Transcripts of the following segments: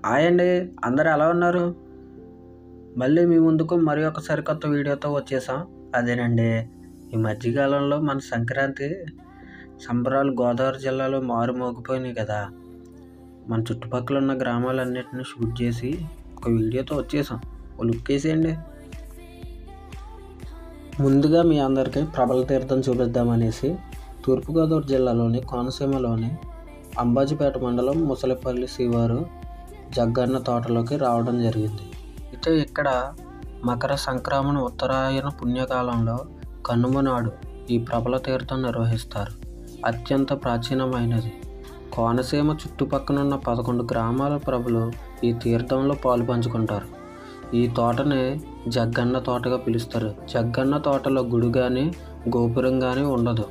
Hi అండి, అందరూ ఎలా ఉన్నారు? మళ్ళీ మీ ముందుకు మరి ఒక సరికొత్త వీడియోతో వచ్చేసాం. అదేనండి, ఈ మధ్యకాలంలో మన సంక్రాంతి సంబరాలు గోదావరి జిల్లాలో మారుమోగిపోయినాయి కదా. మన చుట్టుపక్కల ఉన్న గ్రామాలన్నింటినీ షూట్ చేసి ఒక వీడియోతో వచ్చేసాం. ఓ లుక్ వేసేయండి. ముందుగా మీ అందరికీ ప్రబల తీర్థం చూపిద్దామనేసి తూర్పుగోదావరి జిల్లాలోని కోనసీమలోని అంబాజీపేట మండలం ముసలిపల్లి శివారు జగ్గన్న తోటలోకి రావడం జరిగింది. అయితే ఇక్కడ మకర సంక్రమణ ఉత్తరాయణ పుణ్యకాలంలో కనుమ నాడు ఈ ప్రబల తీర్థం నిర్వహిస్తారు. అత్యంత ప్రాచీనమైనది. కోనసీమ చుట్టుపక్కనున్న 11 గ్రామాల ప్రజలు ఈ తీర్థంలో పాలు పంచుకుంటారు. ఈ తోటని జగ్గన్న తోటగా పిలుస్తారు. జగ్గన్న తోటలో గుడి కానీ గోపురం కానీ ఉండదు.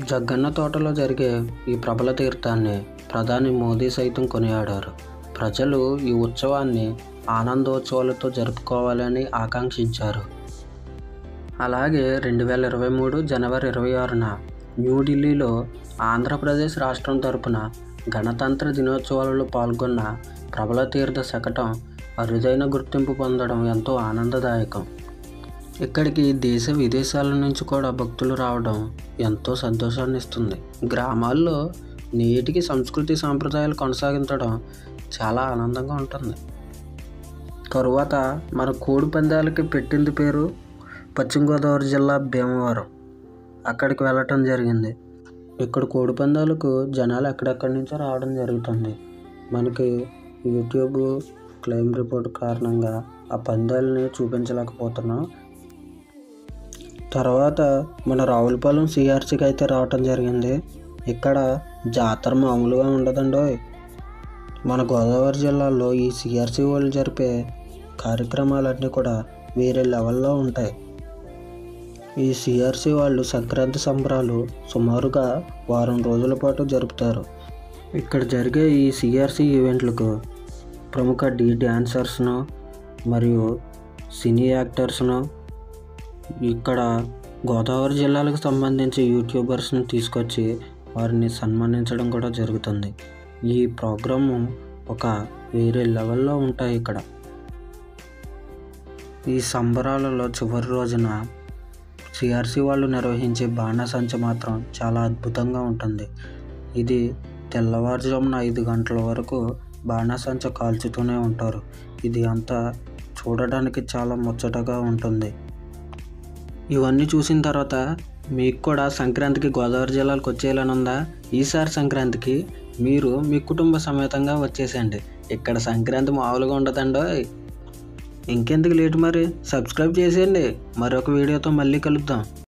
జగ్గన్న తోటలో జరిగే ఈ ప్రబల తీర్థాన్ని ప్రధాని మోదీ సైతం కొనియాడారు. ప్రజలు ఈ ఉత్సవాన్ని ఆనందోత్సవాలతో జరుపుకోవాలని ఆకాంక్షించారు. అలాగే 2023 జనవరి 26న న్యూఢిల్లీలో ఆంధ్రప్రదేశ్ రాష్ట్రం తరపున గణతంత్ర దినోత్సవాలలో పాల్గొన్న ప్రబల తీర్థ శకటం అరుదైన గుర్తింపు పొందడం ఎంతో ఆనందదాయకం. ఇక్కడికి దేశ విదేశాల నుంచి కూడా భక్తులు రావడం ఎంతో సంతోషాన్ని ఇస్తుంది. గ్రామాల్లో నేటికి సంస్కృతి సాంప్రదాయాలు కొనసాగించడం చాలా ఆనందంగా ఉంటుంది. తరువాత మన కోడి పందాలకి పెట్టింది పేరు పశ్చిమ గోదావరి జిల్లా భీమవరం. అక్కడికి వెళ్ళటం జరిగింది. ఇక్కడ కోడి పందాలకు జనాలు ఎక్కడెక్కడి నుంచో రావడం జరుగుతుంది. మనకి యూట్యూబ్ క్లెయిమ్ రిపోర్ట్ కారణంగా ఆ పందాలని చూపించలేకపోతున్నాం. తర్వాత మన రావులపాలెం సిఆర్సీకి అయితే రావటం జరిగింది. ఇక్కడ జాతర మామూలుగా ఉండదండో. మన గోదావరి జిల్లాలో ఈ సిఆర్సీ వాళ్ళు జరిపే కార్యక్రమాలన్నీ కూడా వేరే లెవెల్లో ఉంటాయి. ఈ సిఆర్సీ వాళ్ళు సంక్రాంతి సంబరాలు సుమారుగా వారం రోజుల పాటు జరుపుతారు. ఇక్కడ జరిగే ఈ సిఆర్సీ ఈవెంట్లకు ప్రముఖ డాన్సర్స్ను మరియు సినీ యాక్టర్స్ను, ఇక్కడ గోదావరి జిల్లాలకు సంబంధించి యూట్యూబర్స్ని తీసుకొచ్చి వారిని సన్మానించడం కూడా జరుగుతుంది. ఈ ప్రోగ్రాము ఒక వేరే లెవెల్లో ఉంటాయి. ఇక్కడ ఈ సంబరాలలో చివరి రోజున సిఆర్సీ వాళ్ళు నిర్వహించే బాణాసంచ మాత్రం చాలా అద్భుతంగా ఉంటుంది. ఇది తెల్లవారుజామున 5 గంటల వరకు బాణాసంచ కాల్చుతూనే ఉంటారు. ఇది అంతా చూడడానికి చాలా ముచ్చటగా ఉంటుంది. ఇవన్నీ చూసిన తర్వాత మీకు కూడా సంక్రాంతికి గోదావరి జిల్లాలకు వచ్చేయాలని ఉందా? ఈసారి సంక్రాంతికి మీరు మీ కుటుంబ సమేతంగా వచ్చేసేయండి. ఇక్కడ సంక్రాంతి మామూలుగా ఉండదండో. ఇంకెందుకు లేట్, మరి సబ్స్క్రైబ్ చేసేయండి. మరొక వీడియోతో మళ్ళీ కలుద్దాం.